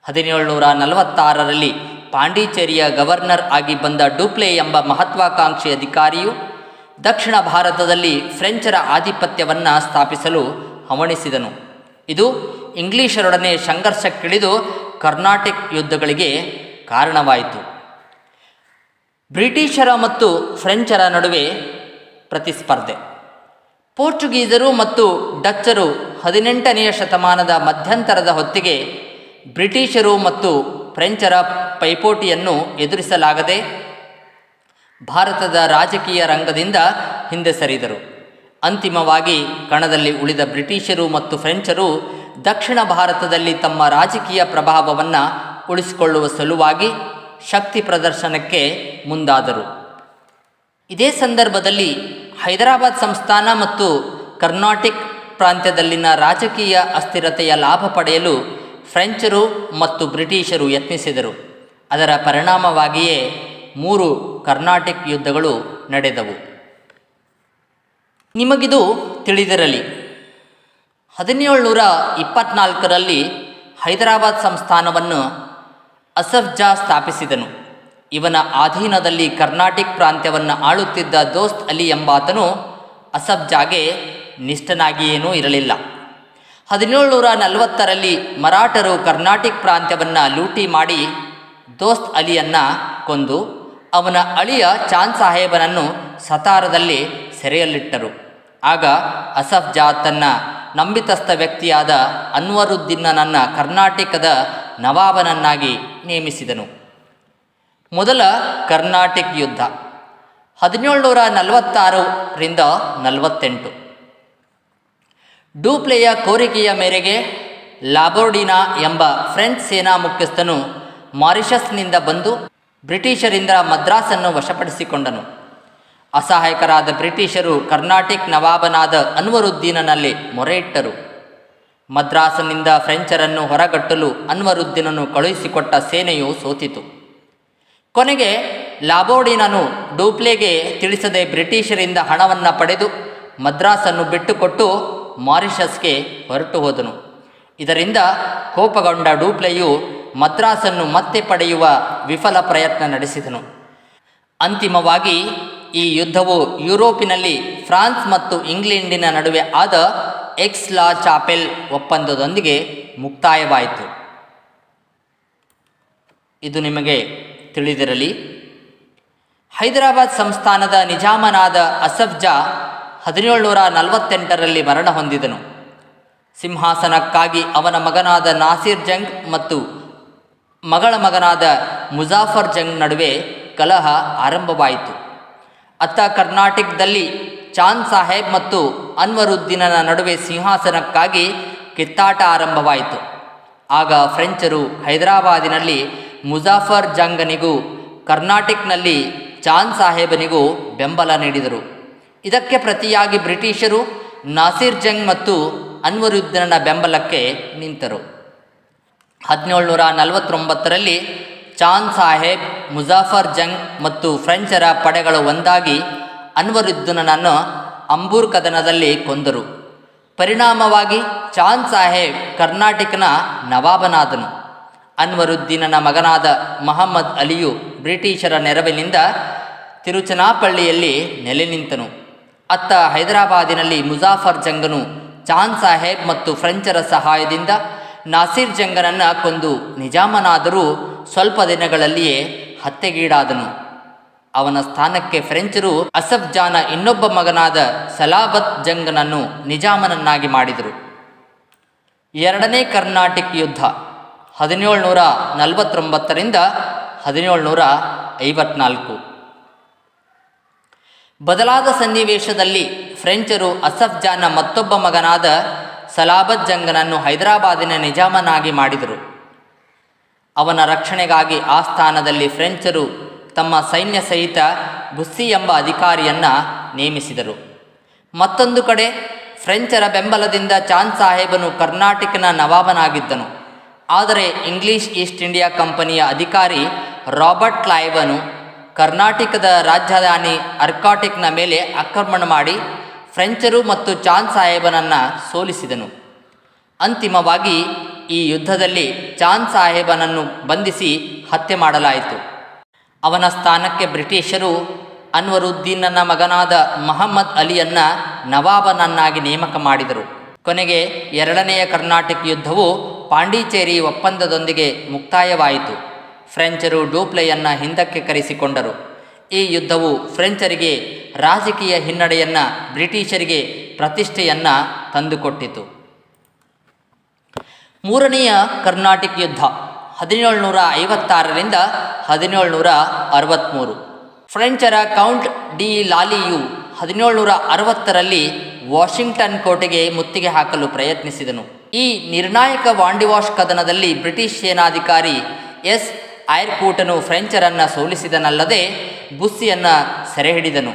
1746ರಲ್ಲಿ ಪಾಂಡಿಚೇರಿಯ ಗವರ್ನರ್ ಆಗಿ ಬಂದ ಡೂಪ್ಲೆ ಎಂಬ ಮಹತ್ವಾಕಾಂಕ್ಷಿ ಅಧಿಕಾರಿಯು ದಕ್ಷಿಣ ಭಾರತದಲ್ಲಿ ಫ್ರೆಂಚರ ಆಧಿಪತ್ಯವನ್ನು ಸ್ಥಾಪಿಸಲು ಹವಣಿಸಿದನು. ಇದು ಇಂಗ್ಲಿಷರೊಡನೆ ಸಂಘರ್ಷಕ್ಕಿಳಿದು ಕರ್ನಾಟಿಕ್ ಯುದ್ಧಗಳಿಗೆ ಕಾರಣವಾಯಿತು. ಬ್ರಿಟಿಷರ ಮತ್ತು ಫ್ರೆಂಚರ ನಡುವೆ ಪ್ರತಿಸ್ಪರ್ಧೆ. ಪೋರ್ಚುಗೀಸರು ಮತ್ತು ಡಚ್ಚರು 18ನೆಯ ಶತಮಾನದ ಮಧ್ಯಂತರದ ಹೊತ್ತಿಗೆ ಬ್ರಿಟಿಷರು ಮತ್ತು ಫ್ರೆಂಚರ ಪೈಪೋಟಿಯನ್ನು ಎದುರಿಸಲಾಗದೆ ಭಾರತದ ರಾಜಕೀಯ ರಂಗದಿಂದ ಹಿಂದೆ ಸರಿದರು. ಅಂತಿಮವಾಗಿ ಕಣದಲ್ಲಿ ಉಳಿದ ಬ್ರಿಟಿಷರು ಮತ್ತು ಫ್ರೆಂಚರು ದಕ್ಷಿಣ ಭಾರತದಲ್ಲಿ ತಮ್ಮ ರಾಜಕೀಯ ಪ್ರಭಾವವನ್ನು ಉಳಿಸಿಕೊಳ್ಳುವ ಸಲುವಾಗಿ ಶಕ್ತಿ ಪ್ರದರ್ಶನಕ್ಕೆ ಮುಂದಾದರು. ಇದೇ ಸಂದರ್ಭದಲ್ಲಿ ಹೈದರಾಬಾದ್ ಸಂಸ್ಥಾನ ಮತ್ತು ಕರ್ನಾಟಿಕ್ ಪ್ರಾಂತ್ಯದಲ್ಲಿನ ರಾಜಕೀಯ ಅಸ್ಥಿರತೆಯ ಲಾಭ ಪಡೆಯಲು ಫ್ರೆಂಚರು ಮತ್ತು ಬ್ರಿಟಿಷರು ಯತ್ನಿಸಿದರು. ಅದರ ಪರಿಣಾಮವಾಗಿಯೇ 3 ಕರ್ನಾಟಿಕ್ ಯುದ್ಧಗಳು ನಡೆದವು. ನಿಮಗಿದು ತಿಳಿದಿರಲಿ, 1724ರಲ್ಲಿ ಹೈದರಾಬಾದ್ ಸಂಸ್ಥಾನವನ್ನು ಅಸಫ್ ಜಾ ಸ್ಥಾಪಿಸಿದನು. ಇವನ ಅಧೀನದಲ್ಲಿ ಕರ್ನಾಟಿಕ್ ಪ್ರಾಂತ್ಯವನ್ನು ಆಳುತ್ತಿದ್ದ ದೋಸ್ತ್ ಅಲಿ ಎಂಬಾತನು ಅಸಫ್ ಜಾಗೆ ನಿಷ್ಠನಾಗಿಯೇನೂ ಇರಲಿಲ್ಲ. 1740ರಲ್ಲಿ ಮರಾಠರು ಕರ್ನಾಟಿಕ್ ಪ್ರಾಂತ್ಯವನ್ನು ಲೂಟಿ ಮಾಡಿ ದೋಸ್ತ್ ಅಲಿಯನ್ನು ಕೊಂದು ಅವನ ಅಳಿಯ ಚಾಂದ್ ಸಾಹೇಬನನ್ನು ಸತಾರದಲ್ಲಿ ಸೆರೆಯಲ್ಲಿಟ್ಟರು. ಆಗ ಅಸಫ್ ಜಾ ತನ್ನ ನಂಬಿತಸ್ಥ ವ್ಯಕ್ತಿಯಾದ ಅನ್ವರುದ್ದೀನನನ್ನು ಕರ್ನಾಟಕದ ನವಾಬನನ್ನಾಗಿ ನೇಮಿಸಿದನು. ಮೊದಲ ಕರ್ನಾಟಿಕ್ ಯುದ್ಧ 1746ರಿಂದ 48. ಡೂಪ್ಲೆಯ ಕೋರಿಕೆಯ ಮೇರೆಗೆ ಲಾಬೋರ್ಡಿನಾ ಎಂಬ ಫ್ರೆಂಚ್ ಸೇನಾ ಮುಖ್ಯಸ್ಥನು ಮಾರಿಷಸ್ನಿಂದ ಬಂದು ಬ್ರಿಟಿಷರಿಂದ ಮದ್ರಾಸನ್ನು ವಶಪಡಿಸಿಕೊಂಡನು. ಅಸಹಾಯಕರಾದ ಬ್ರಿಟಿಷರು ಕರ್ನಾಟಿಕ್ ನವಾಬನಾದ ಅನ್ವರುದ್ದೀನನಲ್ಲಿ ಮೊರೆಯಿಟ್ಟರು. ಮದ್ರಾಸನಿಂದ ಫ್ರೆಂಚರನ್ನು ಹೊರಗಟ್ಟಲು ಅನ್ವರುದ್ದೀನನು ಕಳುಹಿಸಿಕೊಟ್ಟ ಸೇನೆಯು ಸೋತಿತು. ಕೊನೆಗೆ ಲಾಬೋರ್ಡಿನನು ಡೂಪ್ಲೆಗೆ ತಿಳಿಸದೆ ಬ್ರಿಟಿಷರಿಂದ ಹಣವನ್ನು ಪಡೆದು ಮದ್ರಾಸನ್ನು ಬಿಟ್ಟುಕೊಟ್ಟು ಮಾರಿಷಸ್ಗೆ ಹೊರಟು ಹೋದನು. ಇದರಿಂದ ಕೋಪಗೊಂಡ ಡೂಪ್ಲೆಯು ಮದ್ರಾಸನ್ನು ಮತ್ತೆ ಪಡೆಯುವ ವಿಫಲ ಪ್ರಯತ್ನ ನಡೆಸಿದನು. ಅಂತಿಮವಾಗಿ ಈ ಯುದ್ಧವು ಯುರೋಪಿನಲ್ಲಿ ಫ್ರಾನ್ಸ್ ಮತ್ತು ಇಂಗ್ಲೆಂಡಿನ ನಡುವೆ ಆದ ಎಕ್ಸ್ ಲಾ ಚಾಪೆಲ್ ಒಪ್ಪಂದದೊಂದಿಗೆ ಮುಕ್ತಾಯವಾಯಿತು. ಇದು ನಿಮಗೆ ತಿಳಿದಿರಲಿ. ಹೈದರಾಬಾದ್ ಸಂಸ್ಥಾನದ ನಿಜಾಮನಾದ ಅಸಫ್ ಜಾ 1748ರಲ್ಲಿ ಮರಣ ಹೊಂದಿದನು. ಸಿಂಹಾಸನಕ್ಕಾಗಿ ಅವನ ಮಗನಾದ ನಾಸಿರ್ ಜಂಗ್ ಮತ್ತು ಮಗಳ ಮಗನಾದ ಮುಜಾಫರ್ ಜಂಗ್ ನಡುವೆ ಕಲಹ ಆರಂಭವಾಯಿತು. ಅತ್ತ ಕರ್ನಾಟಕದಲ್ಲಿ ಚಾಂದ್ ಸಾಹೇಬ್ ಮತ್ತು ಅನ್ವರುದ್ದೀನನ ನಡುವೆ ಸಿಂಹಾಸನಕ್ಕಾಗಿ ಕಿತ್ತಾಟ ಆರಂಭವಾಯಿತು. ಆಗ ಫ್ರೆಂಚರು ಹೈದರಾಬಾದಿನಲ್ಲಿ ಮುಜಾಫರ್ ಜಂಗನಿಗೂ ಕರ್ನಾಟಕನಲ್ಲಿ ಚಾಂದ್ ಸಾಹೇಬನಿಗೂ ಬೆಂಬಲ ನೀಡಿದರು. ಇದಕ್ಕೆ ಪ್ರತಿಯಾಗಿ ಬ್ರಿಟಿಷರು ನಾಸಿರ್ ಜಂಗ್ ಮತ್ತು ಅನ್ವರುದ್ದೀನನ ಬೆಂಬಲಕ್ಕೆ ನಿಂತರು. 1749ರಲ್ಲಿ ಚಾಂದ್ ಸಾಹೇಬ್, ಮುಜಾಫರ್ ಜಂಗ್ ಮತ್ತು ಫ್ರೆಂಚರ ಪಡೆಗಳು ಒಂದಾಗಿ ಅನ್ವರುದ್ದೀನನನ್ನು ಅಂಬೂರ್ ಕದನದಲ್ಲಿ ಕೊಂದರು. ಪರಿಣಾಮವಾಗಿ ಚಾಂದ್ ಸಾಹೇಬ್ ಕರ್ನಾಟಕನ ನವಾಬನಾದನು. ಅನ್ವರುದ್ದೀನನ ಮಗನಾದ ಮಹಮ್ಮದ್ ಅಲಿಯು ಬ್ರಿಟಿಷರ ನೆರವಿನಿಂದ ತಿರುಚನಾಪಳ್ಳಿಯಲ್ಲಿ ನೆಲೆ ನಿಂತನು. ಅತ್ತ ಹೈದರಾಬಾದಿನಲ್ಲಿ ಮುಜಾಫರ್ ಜಂಗನು ಚಾಂದ್ ಸಾಹೇಬ್ ಮತ್ತು ಫ್ರೆಂಚರ ಸಹಾಯದಿಂದ ನಾಸಿರ್ ಜಂಗನನ್ನು ಕೊಂದು ನಿಜಾಮನಾದರೂ ಸ್ವಲ್ಪ ದಿನಗಳಲ್ಲಿಯೇ ಹತ್ಯೆಗೀಡಾದನು. ಅವನ ಸ್ಥಾನಕ್ಕೆ ಫ್ರೆಂಚರು ಅಸಫ್ ಜಾನ ಇನ್ನೊಬ್ಬ ಮಗನಾದ ಸಲಾಬತ್ ಜಂಗನನ್ನು ನಿಜಾಮನನ್ನಾಗಿ ಮಾಡಿದರು. ಎರಡನೇ ಕರ್ನಾಟಿಕ್ ಯುದ್ಧ 1749 1754. ಬದಲಾದ ಸನ್ನಿವೇಶದಲ್ಲಿ ಫ್ರೆಂಚರು ಅಸಫ್ ಜಾನ ಮತ್ತೊಬ್ಬ ಮಗನಾದ ಸಲಾಬತ್ ಜಂಗನನ್ನು ಹೈದರಾಬಾದಿನ ನಿಜಾಮನಾಗಿ ಮಾಡಿದರು. ಅವನ ರಕ್ಷಣೆಗಾಗಿ ಆ ಸ್ಥಾನದಲ್ಲಿ ಫ್ರೆಂಚರು ತಮ್ಮ ಸೈನ್ಯ ಸಹಿತ ಬುಸ್ಸಿ ಎಂಬ ಅಧಿಕಾರಿಯನ್ನು ನೇಮಿಸಿದರು. ಮತ್ತೊಂದು ಕಡೆ ಫ್ರೆಂಚರ ಬೆಂಬಲದಿಂದ ಚಾಂದ್ ಸಾಹೇಬನು ಕರ್ನಾಟಕನ ನವಾಬನಾಗಿದ್ದನು. ಆದರೆ ಇಂಗ್ಲಿಷ್ ಈಸ್ಟ್ ಇಂಡಿಯಾ ಕಂಪನಿಯ ಅಧಿಕಾರಿ ರಾಬರ್ಟ್ ಕ್ಲೈವನು ಕರ್ನಾಟಕದ ರಾಜಧಾನಿ ಅರ್ಕಾಟಿಕ್ನ ಮೇಲೆ ಆಕ್ರಮಣ ಮಾಡಿ ಫ್ರೆಂಚರು ಮತ್ತು ಚಾಂದ್ ಸಾಹೇಬನನ್ನು ಸೋಲಿಸಿದನು. ಅಂತಿಮವಾಗಿ ಈ ಯುದ್ಧದಲ್ಲಿ ಚಾಂದ್ ಸಾಹೇಬನನ್ನು ಬಂಧಿಸಿ ಹತ್ಯೆ ಮಾಡಲಾಯಿತು. ಅವನ ಸ್ಥಾನಕ್ಕೆ ಬ್ರಿಟಿಷರು ಅನ್ವರುದ್ದೀನನ ಮಗನಾದ ಮಹಮ್ಮದ್ ಅಲಿಯನ್ನು ನವಾಬನನ್ನಾಗಿ ನೇಮಕ ಮಾಡಿದರು. ಕೊನೆಗೆ ಎರಡನೆಯ ಕರ್ನಾಟಕ ಯುದ್ಧವು ಪಾಂಡಿಚೇರಿ ಒಪ್ಪಂದದೊಂದಿಗೆ ಮುಕ್ತಾಯವಾಯಿತು. ಫ್ರೆಂಚರು ಡೂಪ್ಲೆಯನ್ನು ಹಿಂದಕ್ಕೆ ಕರೆಸಿಕೊಂಡರು. ಈ ಯುದ್ಧವು ಫ್ರೆಂಚರಿಗೆ ರಾಜಕೀಯ ಹಿನ್ನಡೆಯನ್ನು, ಬ್ರಿಟಿಷರಿಗೆ ಪ್ರತಿಷ್ಠೆಯನ್ನು ತಂದುಕೊಟ್ಟಿತು. ಮೂರನೆಯ ಕರ್ನಾಟಕ ಯುದ್ಧ 1756 1763. ಫ್ರೆಂಚರ ಕೌಂಟ್ ಡಿ ಲಾಲಿಯು 1760 ವಾಷಿಂಗ್ಟನ್ ಕೋಟೆಗೆ ಮುತ್ತಿಗೆ ಹಾಕಲು ಪ್ರಯತ್ನಿಸಿದನು. ಈ ನಿರ್ಣಾಯಕ ವಾಂಡಿವಾಶ್ ಕದನದಲ್ಲಿ ಬ್ರಿಟಿಷ್ ಸೇನಾಧಿಕಾರಿ ಎಸ್ ಐರ್ಕೂಟನು ಫ್ರೆಂಚರನ್ನು ಸೋಲಿಸಿದನಲ್ಲದೆ ಬುಸ್ಸಿಯನ್ನು ಸೆರೆಹಿಡಿದನು.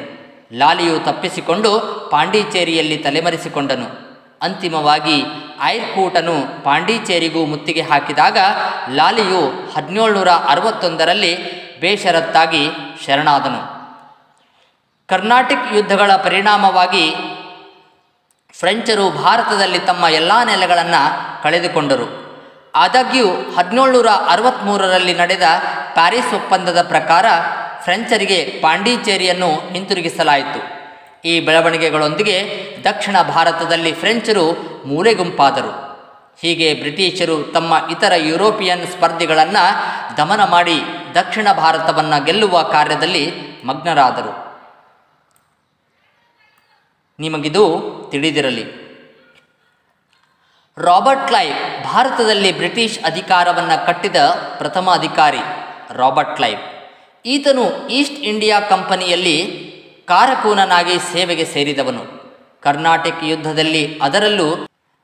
ಲಾಲಿಯು ತಪ್ಪಿಸಿಕೊಂಡು ಪಾಂಡಿಚೇರಿಯಲ್ಲಿ ತಲೆಮರೆಸಿಕೊಂಡನು. ಅಂತಿಮವಾಗಿ ಐರ್ಕೂಟನು ಪಾಂಡಿಚೇರಿಗೂ ಮುತ್ತಿಗೆ ಹಾಕಿದಾಗ ಲಾಲಿಯು 1761 ಬೇಷರತ್ತಾಗಿ ಶರಣಾದನು. ಕರ್ನಾಟಕ ಯುದ್ಧಗಳ ಪರಿಣಾಮವಾಗಿ ಫ್ರೆಂಚರು ಭಾರತದಲ್ಲಿ ತಮ್ಮ ಎಲ್ಲ ನೆಲೆಗಳನ್ನು ಕಳೆದುಕೊಂಡರು. ಆದಾಗ್ಯೂ 1763 ನಡೆದ ಪ್ಯಾರಿಸ್ ಒಪ್ಪಂದದ ಪ್ರಕಾರ ಫ್ರೆಂಚರಿಗೆ ಪಾಂಡಿಚೇರಿಯನ್ನು ಹಿಂತಿರುಗಿಸಲಾಯಿತು. ಈ ಬೆಳವಣಿಗೆಗಳೊಂದಿಗೆ ದಕ್ಷಿಣ ಭಾರತದಲ್ಲಿ ಫ್ರೆಂಚರು ಮೂಲೆಗುಂಪಾದರು. ಹೀಗೆ ಬ್ರಿಟಿಷರು ತಮ್ಮ ಇತರ ಯುರೋಪಿಯನ್ ಸ್ಪರ್ಧಿಗಳನ್ನು ದಮನ ಮಾಡಿ ದಕ್ಷಿಣ ಭಾರತವನ್ನು ಗೆಲ್ಲುವ ಕಾರ್ಯದಲ್ಲಿ ಮಗ್ನರಾದರು. ನಿಮಗಿದು ತಿಳಿದಿರಲಿ. ರಾಬರ್ಟ್ ಕ್ಲೈವ್ ಭಾರತದಲ್ಲಿ ಬ್ರಿಟಿಷ್ ಅಧಿಕಾರವನ್ನು ಕಟ್ಟಿದ ಪ್ರಥಮ ಅಧಿಕಾರಿ. ರಾಬರ್ಟ್ ಕ್ಲೈವ್ ಈತನು ಈಸ್ಟ್ ಇಂಡಿಯಾ ಕಂಪನಿಯಲ್ಲಿ ಕಾರಕೂನನಾಗಿ ಸೇವೆಗೆ ಸೇರಿದವನು. ಕರ್ನಾಟಕ ಯುದ್ಧದಲ್ಲಿ, ಅದರಲ್ಲೂ